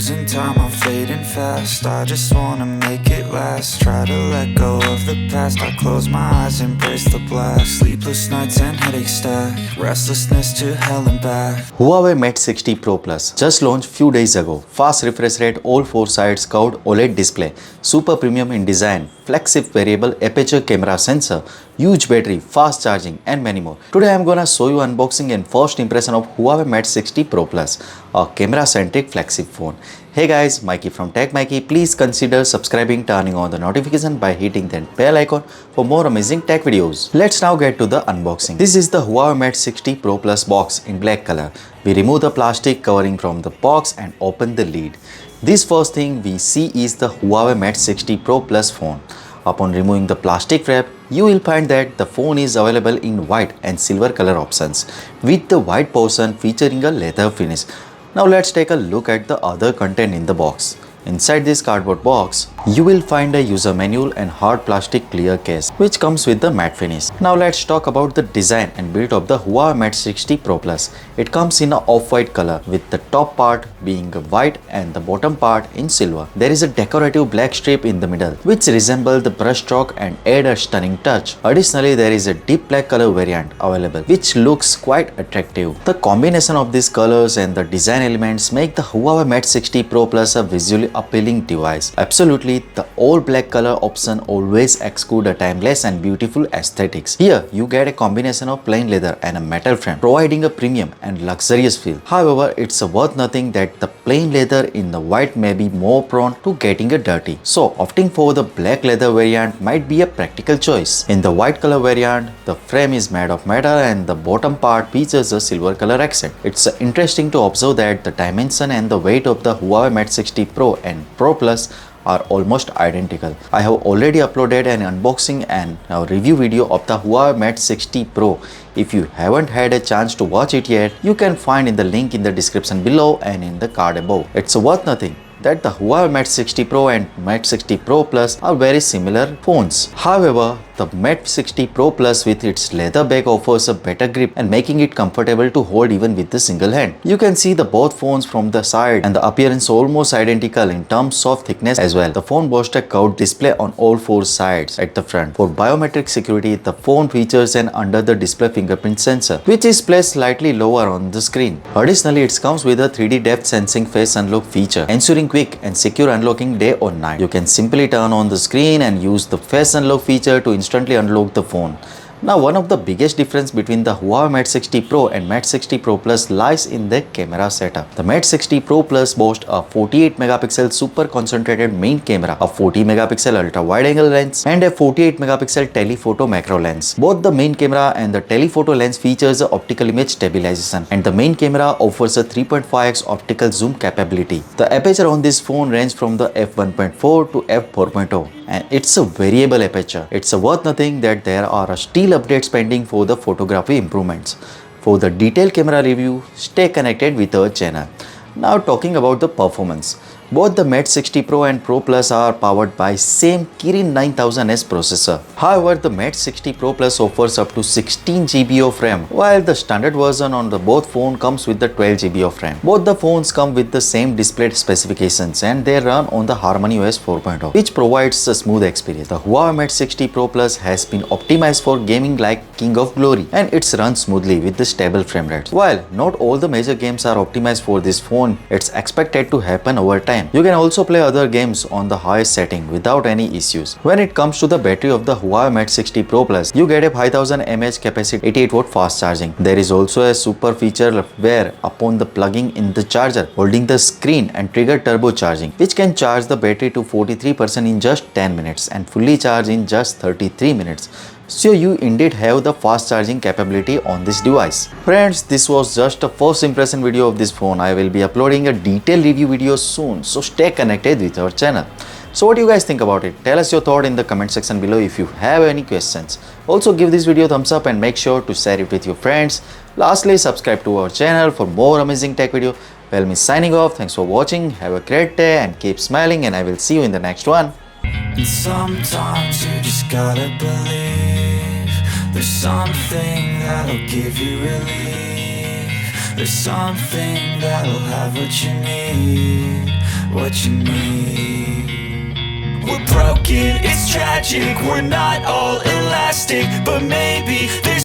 losing time, I'm fading fast. I just wanna make it last. Try to let go of the past. I close my eyes, embrace the blast. Sleepless nights and headaches stack. Restlessness to hell and back. Huawei Mate 60 Pro Plus just launched few days ago. Fast refresh rate, all 4 sides curved OLED display, super premium in design, flagship variable aperture camera sensor, huge battery, fast charging and many more. Today I am gonna show you unboxing and first impression of Huawei Mate 60 Pro Plus, a camera centric flagship phone. Hey guys, Maiky from techmaiky. Please consider subscribing, turning on the notification by hitting that bell icon for more amazing tech videos. Let's now get to the unboxing. This is the Huawei Mate 60 Pro Plus box in black color. We remove the plastic covering from the box and open the lid. This first thing we see is the Huawei Mate 60 Pro Plus phone. Upon removing the plastic wrap, you will find that the phone is available in white and silver color options, with the white portion featuring a leather finish. Now let's take a look at the other content in the box. Inside this cardboard box, you will find a user manual and hard plastic clear case, which comes with the matte finish. Now let's talk about the design and build of the Huawei Mate 60 Pro Plus. It comes in a off-white color, with the top part being white and the bottom part in silver. There is a decorative black strip in the middle, which resembles the brush stroke and add a stunning touch. Additionally, there is a deep black color variant available, which looks quite attractive. The combination of these colors and the design elements make the Huawei Mate 60 Pro Plus a visually appealing device. Absolutely, the all black color option always exudes a timeless and beautiful aesthetics. Here, you get a combination of plain leather and a metal frame, providing a premium and luxurious feel. However, it's worth noting that the plain leather in the white may be more prone to getting dirty. So, opting for the black leather variant might be a practical choice. In the white color variant, the frame is made of metal and the bottom part features a silver color accent. It's interesting to observe that the dimension and the weight of the Huawei Mate 60 Pro and Pro Plus are almost identical. I have already uploaded an unboxing and a review video of the Huawei Mate 60 Pro. If you haven't had a chance to watch it yet, you can find in the link in the description below and in the card above. It's worth noting that the Huawei Mate 60 Pro and Mate 60 Pro Plus are very similar phones. However, the Mate 60 Pro Plus with its leather bag offers a better grip and making it comfortable to hold even with the single hand. You can see the both phones from the side and the appearance almost identical in terms of thickness as well. The phone boasts a curved display on all 4 sides at the front. For biometric security, the phone features an under the display fingerprint sensor, which is placed slightly lower on the screen. Additionally, it comes with a 3D depth sensing face unlock feature, ensuring quick and secure unlocking day or night. You can simply turn on the screen and use the face unlock feature to instantly unlock the phone. Now, one of the biggest difference between the Huawei Mate 60 Pro and Mate 60 Pro Plus lies in the camera setup. The Mate 60 Pro Plus boasts a 48 megapixel super concentrated main camera, a 40 megapixel ultra wide angle lens, and a 48 megapixel telephoto macro lens. Both the main camera and the telephoto lens features optical image stabilization, and the main camera offers a 3.5x optical zoom capability. The aperture on this phone ranges from the f1.4 to f4.0. and it's a variable aperture. It's worth noting that there are still updates pending for the photography improvements. For the detailed camera review, stay connected with our channel. Now talking about the performance. Both the Mate 60 Pro and Pro Plus are powered by same Kirin 9000S processor. However, the Mate 60 Pro Plus offers up to 16 GB of RAM, while the standard version on the both phone comes with the 12 GB of RAM. Both the phones come with the same display specifications and they run on the HarmonyOS 4.0, which provides a smooth experience. The Huawei Mate 60 Pro Plus has been optimized for gaming like King of Glory, and it runs smoothly with the stable frame rates. While not all the major games are optimized for this phone, it's expected to happen over time. You can also play other games on the highest setting without any issues. When it comes to the battery of the Huawei Mate 60 Pro Plus, you get a 5000 mAh capacity 88 watt fast charging. There is also a super feature where upon the plugging in the charger, holding the screen and trigger turbo charging, which can charge the battery to 43% in just 10 minutes and fully charge in just 33 minutes. So you indeed have the fast charging capability on this device. Friends, this was just a first impression video of this phone. I will be uploading a detailed review video soon, so stay connected with our channel. So what do you guys think about it? Tell us your thought in the comment section below if you have any questions. Also give this video a thumbs up and make sure to share it with your friends. Lastly, subscribe to our channel for more amazing tech video. Well, me signing off. Thanks for watching. Have a great day and keep smiling, and I will see you in the next one. And sometimes you just gotta believe there's something that'll give you relief. There's something that'll have what you need. what you need. We're broken, it's tragic, we're not all elastic, but maybe there's